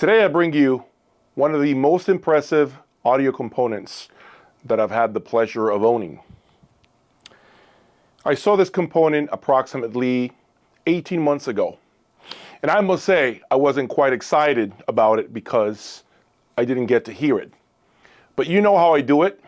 Today I bring you one of the most impressive audio components that I've had the pleasure of owning. I saw this component approximately 18 months ago. And I must say, I wasn't quite excited about it because I didn't get to hear it. But you know how I do it.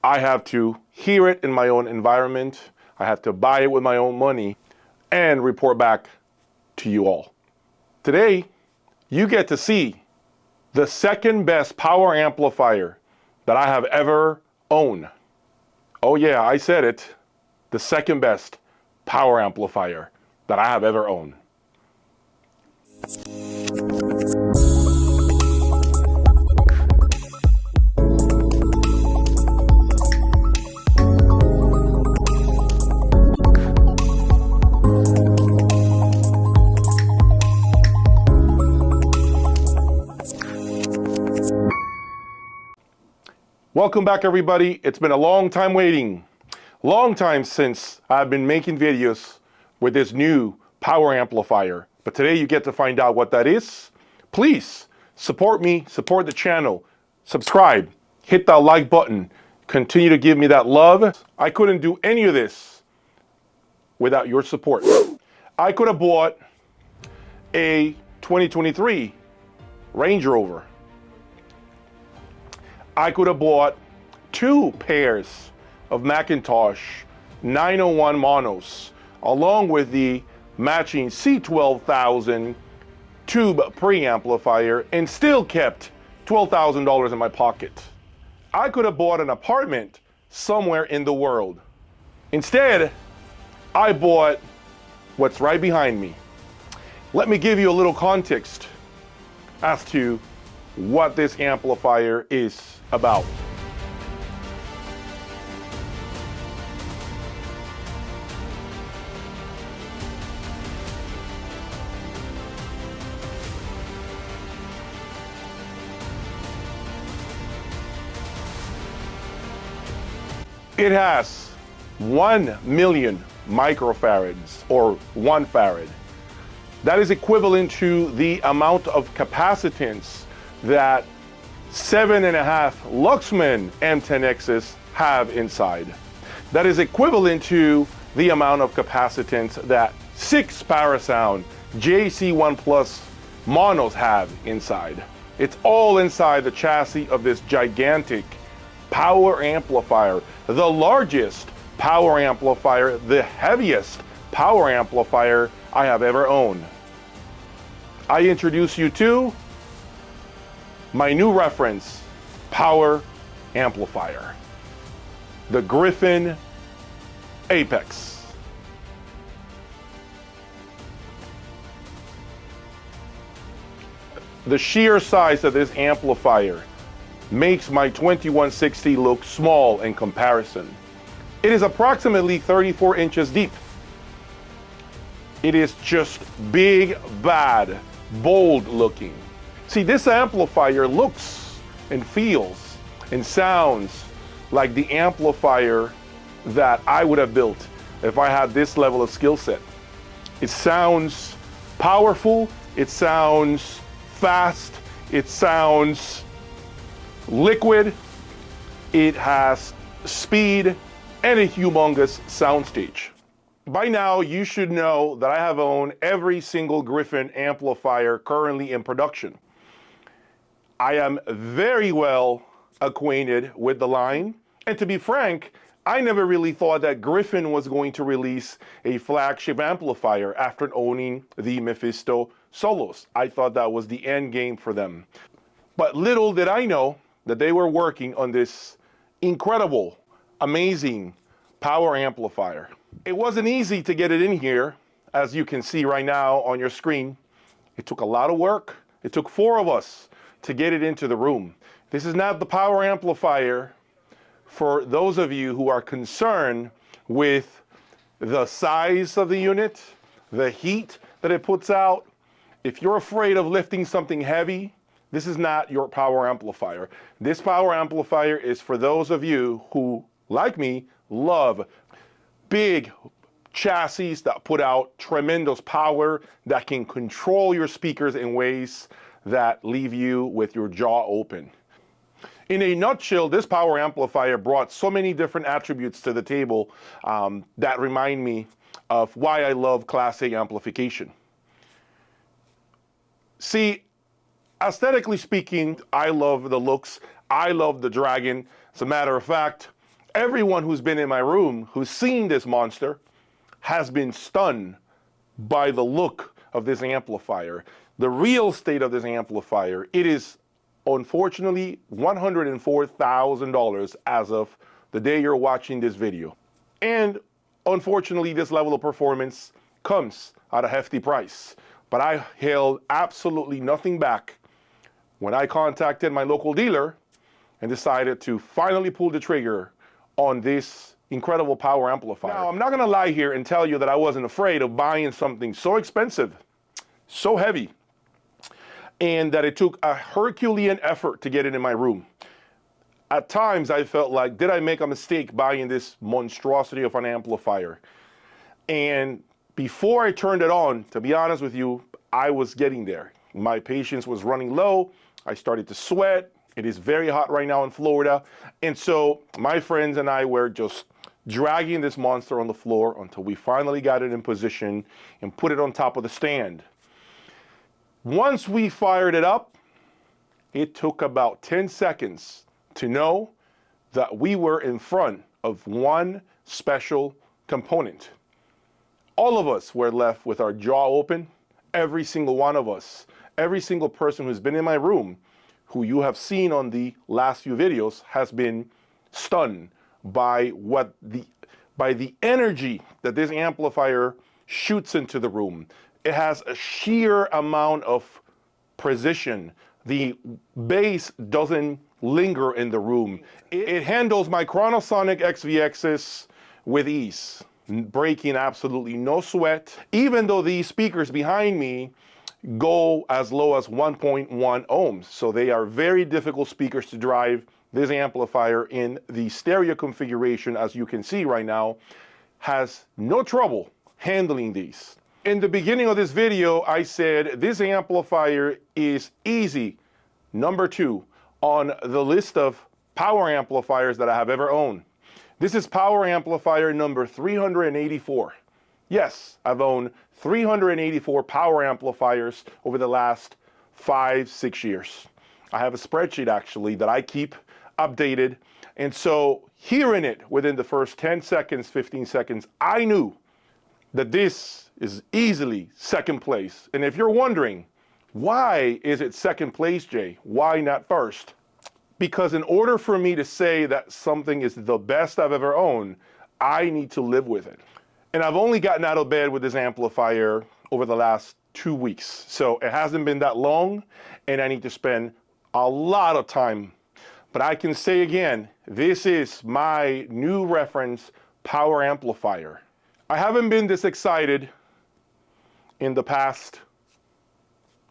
I have to hear it in my own environment. I have to buy it with my own money and report back to you all. Today, you get to see the second best power amplifier that I have ever owned. Oh yeah, I said it. The second best power amplifier that I have ever owned. Welcome back, everybody. It's been a long time waiting. Long time since I've been making videos with this new power amplifier. But today you get to find out what that is. Please support me, support the channel, subscribe, hit that like button, continue to give me that love. I couldn't do any of this without your support. I could have bought a 2023 Range Rover. I could have bought 2 pairs of Macintosh 901 monos along with the matching C12000 tube preamplifier and still kept $12,000 in my pocket. I could have bought an apartment somewhere in the world. Instead, I bought what's right behind me. Let me give you a little context as to what this amplifier is about. It has 1 million microfarads, or 1 farad. That is equivalent to the amount of capacitance that 7.5 Luxman M10Xs have inside. That is equivalent to the amount of capacitance that 6 Parasound JC1 Plus monos have inside. It's all inside the chassis of this gigantic power amplifier, the largest power amplifier, the heaviest power amplifier I have ever owned. I introduce you to my new reference power amplifier, the Griffin Apex. The sheer size of this amplifier makes my 2160 look small in comparison. It is approximately 34 inches deep. It is just big, bad, bold looking. See, this amplifier looks and feels and sounds like the amplifier that I would have built if I had this level of skill set. It sounds powerful, it sounds fast, it sounds liquid, it has speed, and a humongous soundstage. By now, you should know that I have owned every single Griffin amplifier currently in production. I am very well acquainted with the line, and to be frank, I never really thought that Griffin was going to release a flagship amplifier after owning the Mephisto Solos. I thought that was the end game for them. But little did I know that they were working on this incredible, amazing power amplifier. It wasn't easy to get it in here, as you can see right now on your screen. It took a lot of work. It took 4 of us to get it into the room. This is not the power amplifier for those of you who are concerned with the size of the unit, the heat that it puts out. If you're afraid of lifting something heavy, this is not your power amplifier. This power amplifier is for those of you who, like me, love big chassis that put out tremendous power that can control your speakers in ways that leave you with your jaw open. In a nutshell, this power amplifier brought so many different attributes to the table that remind me of why I love Class A amplification. See, aesthetically speaking, I love the looks. I love the Dragon. As a matter of fact, everyone who's been in my room who's seen this monster has been stunned by the look of this amplifier. The real state of this amplifier, it is unfortunately $104,000 as of the day you're watching this video. And unfortunately, this level of performance comes at a hefty price. But I held absolutely nothing back when I contacted my local dealer and decided to finally pull the trigger on this incredible power amplifier. Now, I'm not gonna lie here and tell you that I wasn't afraid of buying something so expensive, so heavy, and that it took a Herculean effort to get it in my room. At times, I felt like, did I make a mistake buying this monstrosity of an amplifier? And before I turned it on, to be honest with you, I was getting there. My patience was running low. I started to sweat. It is very hot right now in Florida. And so my friends and I were just dragging this monster on the floor until we finally got it in position and put it on top of the stand. Once we fired it up, it took about 10 seconds to know that we were in front of one special component. All of us were left with our jaw open, every single one of us, every single person who's been in my room, who you have seen on the last few videos, has been stunned by the energy that this amplifier shoots into the room. It has a sheer amount of precision. The bass doesn't linger in the room. It handles my Chronosonic XVXs with ease, breaking absolutely no sweat, even though these speakers behind me go as low as 1.1 ohms. So they are very difficult speakers to drive. This amplifier in the stereo configuration, as you can see right now, has no trouble handling these. In the beginning of this video, I said this amplifier is easy number 2 on the list of power amplifiers that I have ever owned. This is power amplifier number 384. Yes, I've owned 384 power amplifiers over the last 5-6 years. I have a spreadsheet actually that I keep updated. And so hearing it within the first 10 seconds, 15 seconds, I knew that this is easily second place. And if you're wondering, why is it second place, Jay? Why not first? Because in order for me to say that something is the best I've ever owned, I need to live with it. And I've only gotten out of bed with this amplifier over the last 2 weeks. So it hasn't been that long, and I need to spend a lot of time. But I can say again, this is my new reference power amplifier. I haven't been this excited in the past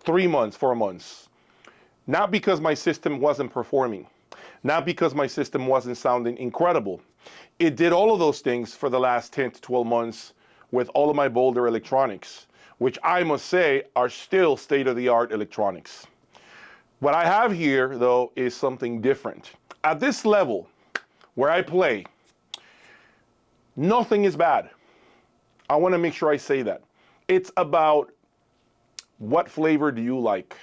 3 months, 4 months. Not because my system wasn't performing, not because my system wasn't sounding incredible. It did all of those things for the last 10 to 12 months with all of my Boulder electronics, which I must say are still state-of-the-art electronics. What I have here, though, is something different. At this level, where I play, nothing is bad. I want to make sure I say that. It's about what flavor do you like?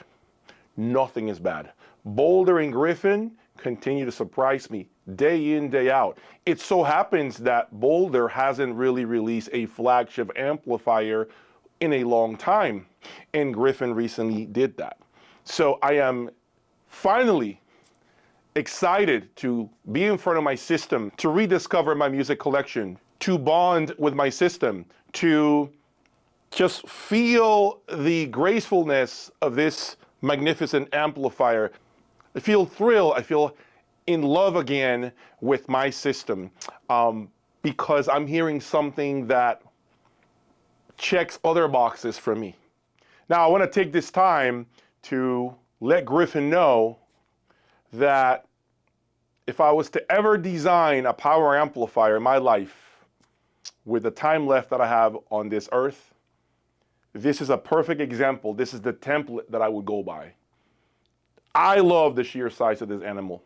Nothing is bad. Boulder and Griffin continue to surprise me day in, day out. It so happens that Boulder hasn't really released a flagship amplifier in a long time, and Griffin recently did that. So I am finally excited to be in front of my system, to rediscover my music collection, to bond with my system, to just feel the gracefulness of this magnificent amplifier. I feel thrilled, I feel in love again with my system because I'm hearing something that checks other boxes for me. Now I want to take this time to let Griffin know that if I was to ever design a power amplifier in my life, with the time left that I have on this earth, this is a perfect example. This is the template that I would go by. I love the sheer size of this animal.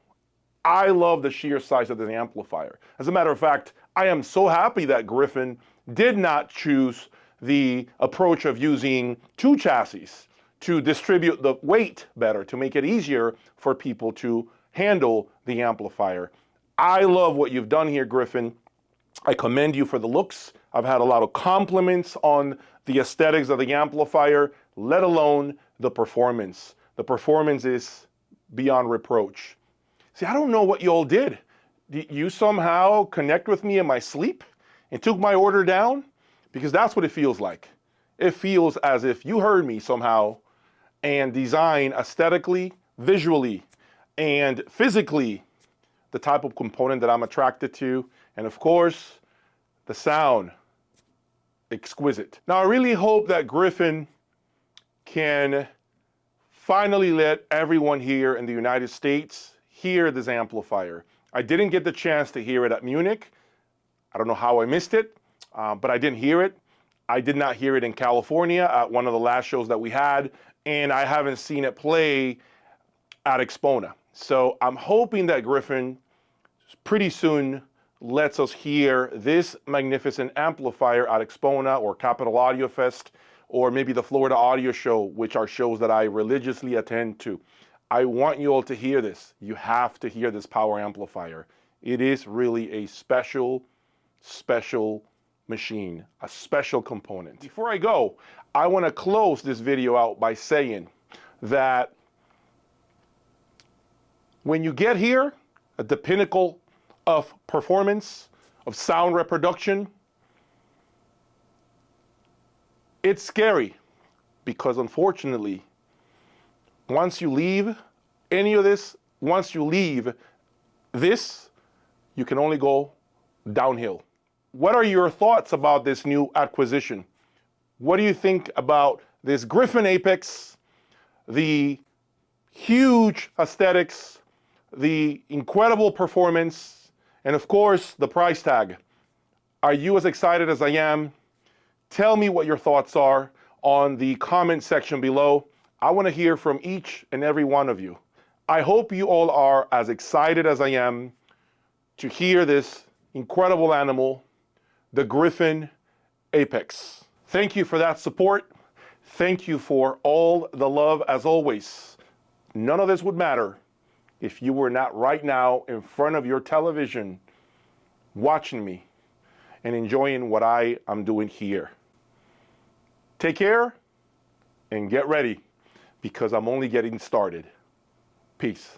I love the sheer size of this amplifier. As a matter of fact, I am so happy that Griffin did not choose the approach of using two chassis to distribute the weight better, to make it easier for people to handle the amplifier. I love what you've done here, Griffin. I commend you for the looks. I've had a lot of compliments on the aesthetics of the amplifier, let alone the performance. The performance is beyond reproach. See, I don't know what you all did. Did you somehow connect with me in my sleep and took my order down? Because that's what it feels like. It feels as if you heard me somehow and designed aesthetically, visually, and physically the type of component that I'm attracted to. And of course, the sound, exquisite. Now, I really hope that Griffin can finally let everyone here in the United States hear this amplifier. I didn't get the chance to hear it at Munich. I don't know how I missed it, but I didn't hear it. I did not hear it in California at one of the last shows that we had, and I haven't seen it play at Expona. So I'm hoping that Griffin pretty soon lets us hear this magnificent amplifier at Expona or Capital Audio Fest, or maybe the Florida Audio Show, which are shows that I religiously attend to. I want you all to hear this. You have to hear this power amplifier. It is really a special, special machine, a special component. Before I go, I want to close this video out by saying that when you get here at the pinnacle of performance, of sound reproduction, it's scary because unfortunately, once you leave any of this, once you leave this, you can only go downhill. What are your thoughts about this new acquisition? What do you think about this Griffin Apex, the huge aesthetics, the incredible performance, and of course, the price tag? Are you as excited as I am? Tell me what your thoughts are on the comment section below. I want to hear from each and every one of you. I hope you all are as excited as I am to hear this incredible animal, the Griffin Apex. Thank you for that support. Thank you for all the love as always. None of this would matter if you were not right now in front of your television watching me and enjoying what I am doing here. Take care and get ready, because I'm only getting started. Peace.